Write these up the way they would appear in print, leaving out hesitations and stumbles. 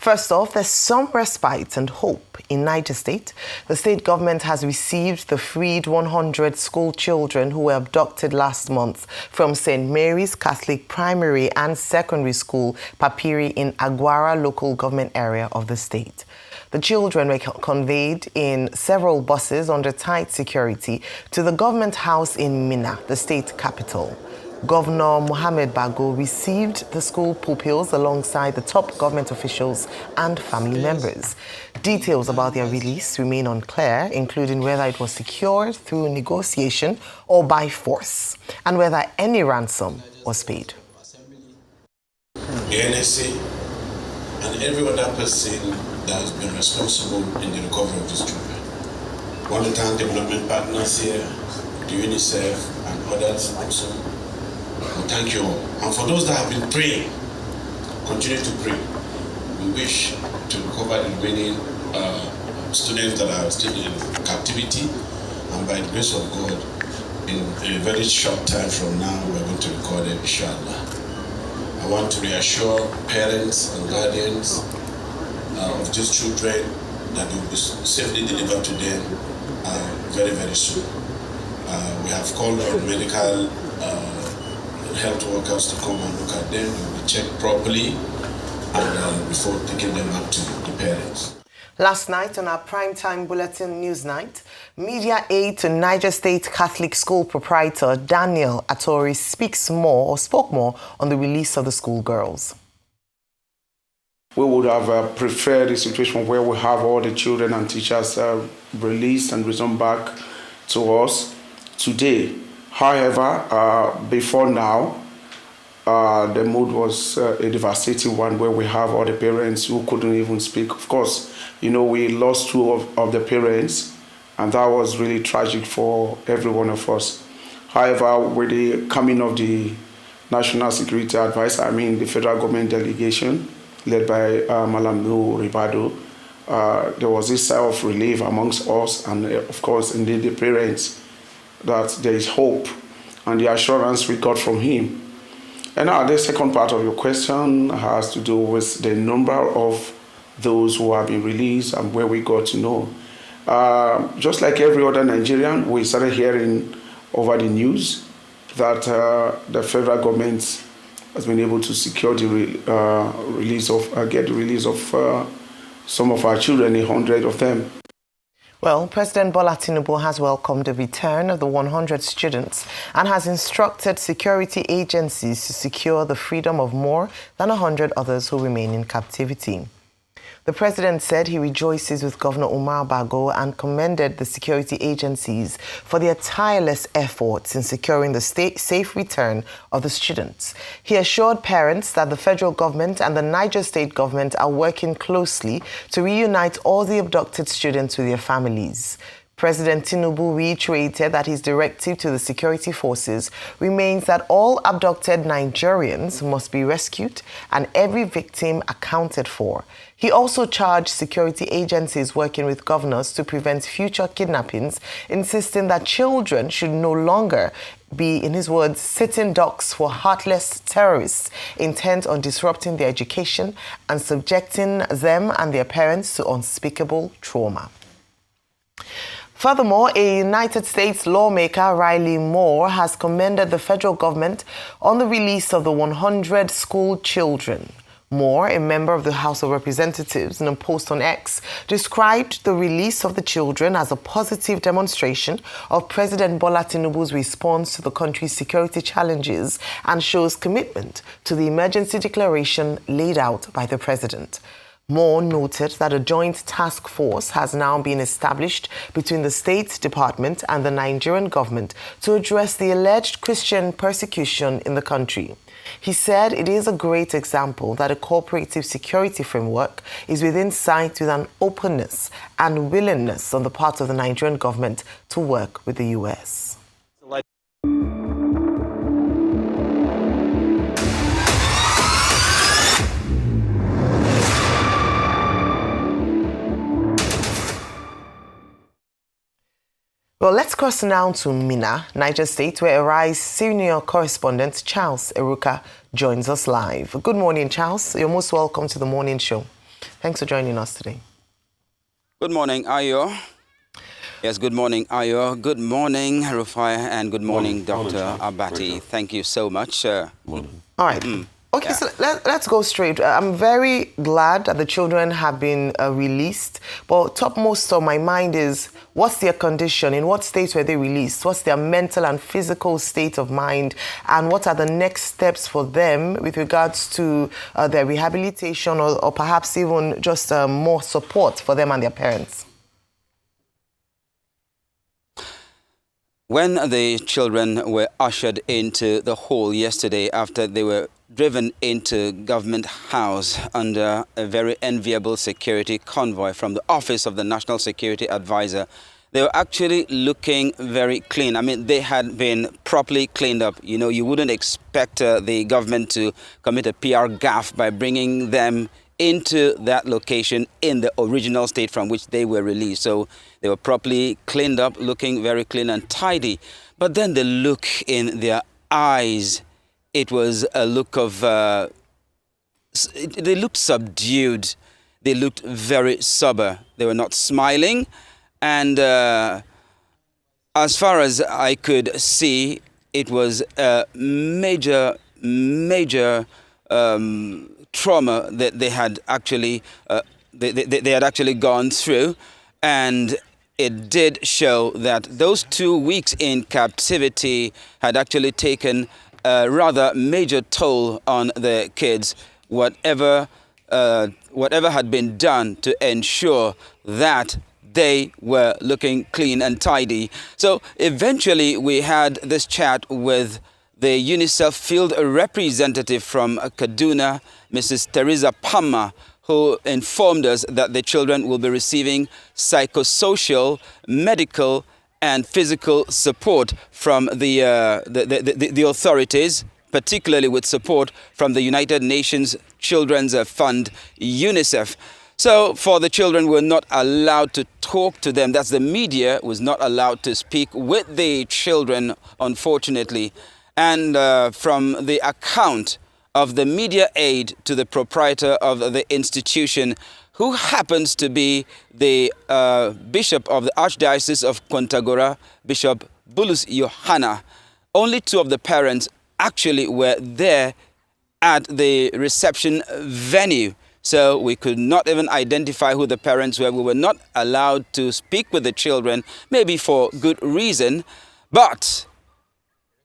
First off, there's some respite and hope in Niger State. The state government has received the freed 100 school children who were abducted last month from St. Mary's Catholic Primary and Secondary School, Papiri, in Agwara local government area of the state. The children were conveyed in several buses under tight security to the government house in Minna, the state capital. Governor Mohammed Bago received the school pupils alongside the top government officials and family members. Details about their release remain unclear, including whether it was secured through negotiation or by force, and whether any ransom was paid. The NSA and every other person that has been responsible in the recovery of these children. I want to thank development partners here, the UNICEF and others also. Thank you all. And for those that have been praying, continue to pray. We wish to recover the remaining students that are still in captivity, and by the grace of God, in a very short time from now, we're going to record them, inshallah. I want to reassure parents and guardians of these children that they will be safely delivered to them very, very soon. We have called on medical health workers to come and look at them. They will be checked properly and before taking them up to the parents. Last night on our primetime bulletin Newsnight, media aide to Niger State Catholic School Proprietor Daniel Atori spoke more on the release of the schoolgirls. We would have preferred a situation where we have all the children and teachers released and returned back to us today. However, before now, the mood was a devastating one where we have all the parents who couldn't even speak. Of course, we lost two of the parents, and that was really tragic for every one of us. However, with the coming of the National Security Advisor, the federal government delegation, led by Malam Nuhu Ribado, there was this sigh of relief amongst us and, of course, indeed the parents, that there is hope and the assurance we got from him. And now the second part of your question has to do with the number of those who have been released and where we got to know. Just like every other Nigerian, we started hearing over the news that the federal government has been able to secure the release of some of our children, 100 of them. Well, President Bola Tinubu has welcomed the return of the 100 students and has instructed security agencies to secure the freedom of more than 100 others who remain in captivity. The president said he rejoices with Governor Umar Bago and commended the security agencies for their tireless efforts in securing the safe return of the students. He assured parents that the federal government and the Niger State government are working closely to reunite all the abducted students with their families. President Tinubu reiterated that his directive to the security forces remains that all abducted Nigerians must be rescued and every victim accounted for. He also charged security agencies working with governors to prevent future kidnappings, insisting that children should no longer be, in his words, sitting ducks for heartless terrorists intent on disrupting their education and subjecting them and their parents to unspeakable trauma. Furthermore, a United States lawmaker, Riley Moore, has commended the federal government on the release of the 100 school children. Moore, a member of the House of Representatives, in a post on X, described the release of the children as a positive demonstration of President Bola Tinubu's response to the country's security challenges and shows commitment to the emergency declaration laid out by the president. Moore noted that a joint task force has now been established between the State Department and the Nigerian government to address the alleged Christian persecution in the country. He said it is a great example that a cooperative security framework is within sight with an openness and willingness on the part of the Nigerian government to work with the U.S. Well, let's cross now to Minna, Niger State, where Arise senior correspondent Charles Eruka joins us live. Good morning, Charles. You're most welcome to the morning show. Thanks for joining us today. Good morning, Ayo. Yes, good morning, Ayo. Good morning, Rufai, and good morning, Dr. Abati. Thank you so much. All right. Okay, so let's go straight. I'm very glad that the children have been released, but topmost of my mind is, what's their condition? In what state were they released? What's their mental and physical state of mind? And what are the next steps for them with regards to their rehabilitation or perhaps even just more support for them and their parents? When the children were ushered into the hall yesterday after they were driven into Government House under a very enviable security convoy from the Office of the National Security Advisor, they were actually looking very clean. I mean, they had been properly cleaned up. You know, you wouldn't expect the government to commit a PR gaffe by bringing them into that location in the original state from which they were released. So they were properly cleaned up, looking very clean and tidy. But then the look in their eyes, it was a look of, they looked subdued. They looked very sober. They were not smiling. And as far as I could see, it was a major trauma that they had actually they had actually gone through, and it did show that those 2 weeks in captivity had actually taken a rather major toll on the kids. Whatever had been done to ensure that they were looking clean and tidy. So eventually we had this chat with the UNICEF field representative from Kaduna, Mrs. Teresa Pama, who informed us that the children will be receiving psychosocial, medical, and physical support from the authorities, particularly with support from the United Nations Children's Fund, UNICEF. So for the children, we're not allowed to talk to them. That's the media was not allowed to speak with the children, unfortunately. And from the account of the media aide to the proprietor of the institution, who happens to be the bishop of the Archdiocese of Kontagora, Bishop Bulus Yohana, only 2 of the parents actually were there at the reception venue. So we could not even identify who the parents were. We were not allowed to speak with the children, maybe for good reason, but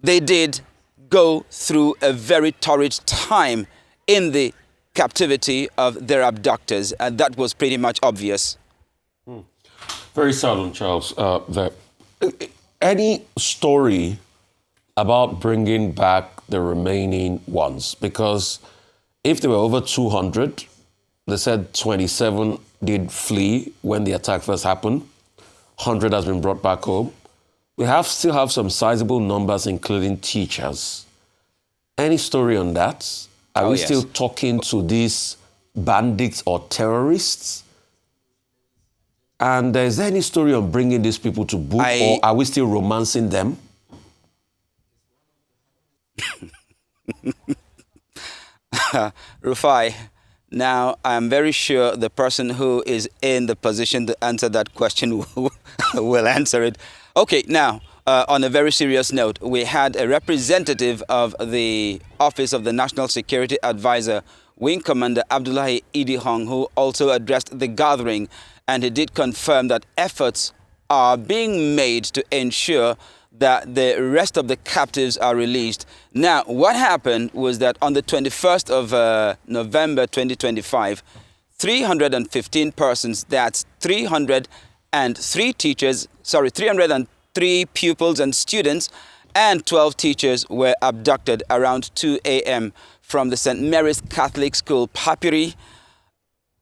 they did go through a very torrid time in the captivity of their abductors, and that was pretty much obvious. Very sad, Charles. Any story about bringing back the remaining ones? Because if there were over 200, they said 27 did flee when the attack first happened. 100 has been brought back home. We still have some sizable numbers, including teachers. Any story on that? Are we still talking to these bandits or terrorists? And is there any story on bringing these people to book, or are we still romancing them? Rufai, now I'm very sure the person who is in the position to answer that question will answer it. Okay, now, on a very serious note, we had a representative of the Office of the National Security Advisor, Wing Commander Abdullahi Idi Hong, who also addressed the gathering, and he did confirm that efforts are being made to ensure that the rest of the captives are released. Now, what happened was that on the 21st of November 2025, 315 persons, that's 303 pupils and students and 12 teachers were abducted around 2 a.m. from the St. Mary's Catholic School, Papiri.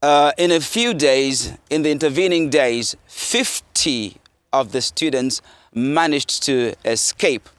In a few days, in the intervening days, 50 of the students managed to escape.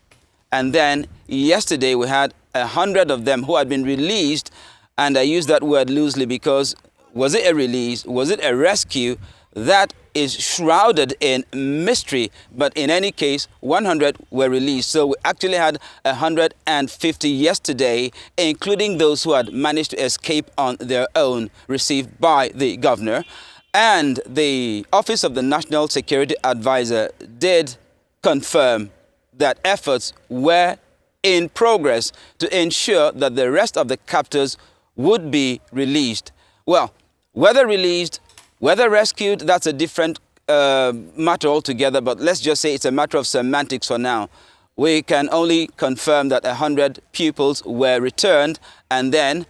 And then yesterday we had 100 of them who had been released, and I use that word loosely because was it a release? Was it a rescue? that is shrouded in mystery. But in any case, 100 were released. So we actually had 150 yesterday, including those who had managed to escape on their own, received by the governor. And the Office of the National Security Advisor did confirm that efforts were in progress to ensure that the rest of the captors would be released. Well, whether released, whether rescued, that's a different matter altogether, but let's just say it's a matter of semantics for now. We can only confirm that 100 pupils were returned, and then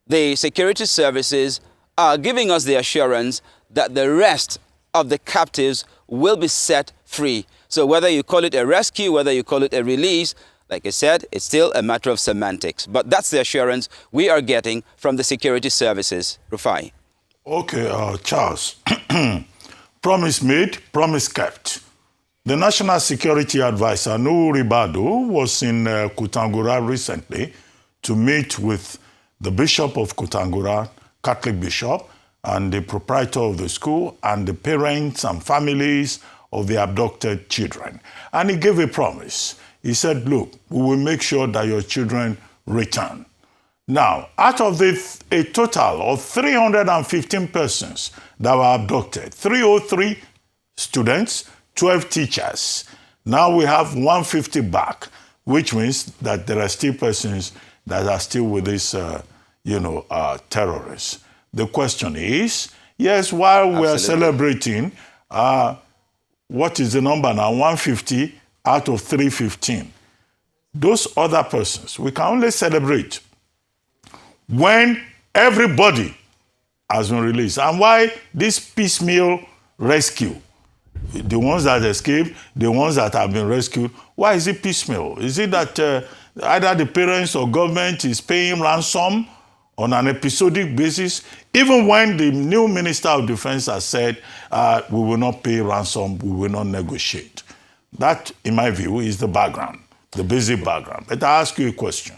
the security services are giving us the assurance that the rest of the captives will be set free. So whether you call it a rescue, whether you call it a release, like I said, it's still a matter of semantics. But that's the assurance we are getting from the security services. Rufai. Okay, Charles. Promise made, promise kept. The National Security Advisor, Nuhu Ribadu, was in Kutangura recently to meet with the Bishop of Kutangura, Catholic Bishop, and the proprietor of the school, and the parents and families of the abducted children. And he gave a promise. He said, look, we will make sure that your children return. Now, out of a total of 315 persons that were abducted, 303 students, 12 teachers. Now we have 150 back, which means that there are still persons that are still with these, terrorists. The question is, yes, while we are celebrating, what is the number now? 150 out of 315. Those other persons, we can only celebrate when everybody has been released. And why this piecemeal rescue? The ones that escaped, the ones that have been rescued, why is it piecemeal? Is it that either the parents or government is paying ransom on an episodic basis? Even when the new Minister of Defense has said, we will not pay ransom, we will not negotiate. That, in my view, is the background, the basic background. But I ask you a question.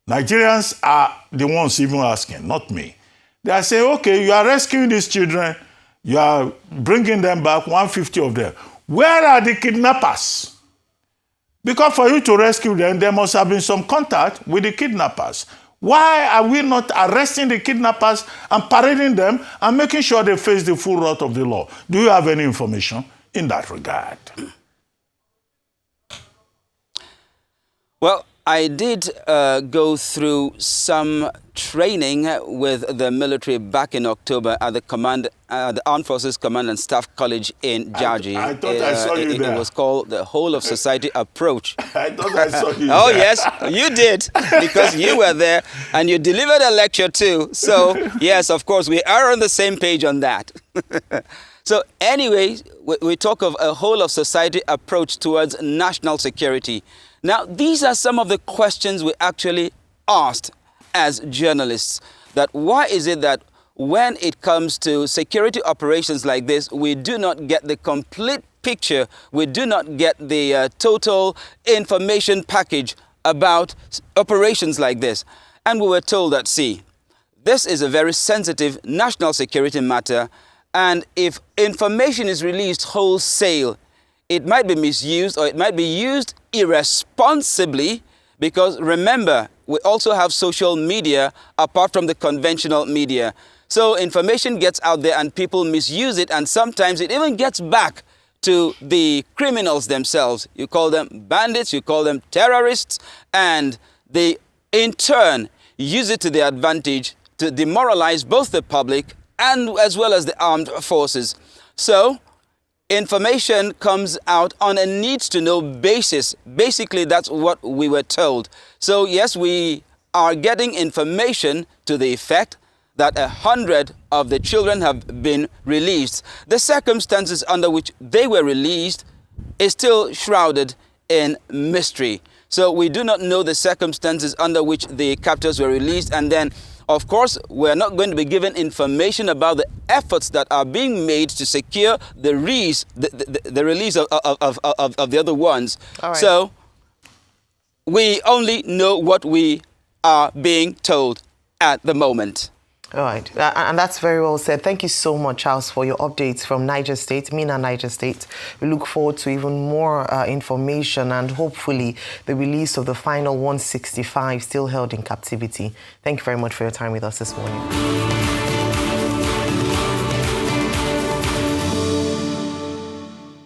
Nigerians are the ones even asking, not me. They are saying, okay, you are rescuing these children, you are bringing them back, 150 of them. Where are the kidnappers? Because for you to rescue them, there must have been some contact with the kidnappers. Why are we not arresting the kidnappers and parading them and making sure they face the full wrath of the law? Do you have any information in that regard? Well, I did go through some training with the military back in October at the Armed Forces Command and Staff College in Jaji. I thought I saw you there. It was called the Whole of Society Approach. I thought I saw you Oh, there. yes, you did, because you were there and you delivered a lecture too. So, yes, of course, we are on the same page on that. So, anyway, we talk of a whole of society approach towards national security. Now, these are some of the questions we actually asked as journalists. That why is it that when it comes to security operations like this, we do not get the complete picture, we do not get the total information package about operations like this? And we were told that, see, this is a very sensitive national security matter, and if information is released wholesale, it might be misused or it might be used irresponsibly, because remember, we also have social media apart from the conventional media. So information gets out there and people misuse it, and sometimes it even gets back to the criminals themselves. You call them bandits, you call them terrorists, and they in turn use it to their advantage to demoralize both the public and as well as the armed forces. So information comes out on a needs-to-know basis. Basically, that's what we were told. So yes, we are getting information to the effect that 100 of the children have been released. The circumstances under which they were released is still shrouded in mystery. So we do not know the circumstances under which the captors were released, and then of course, we're not going to be given information about the efforts that are being made to secure the release of the other ones. All right. So we only know what we are being told at the moment. All right, and that's very well said. Thank you so much, Charles, for your updates from Niger State, Mina, Niger State. We look forward to even more information and hopefully the release of the final 165 still held in captivity. Thank you very much for your time with us this morning.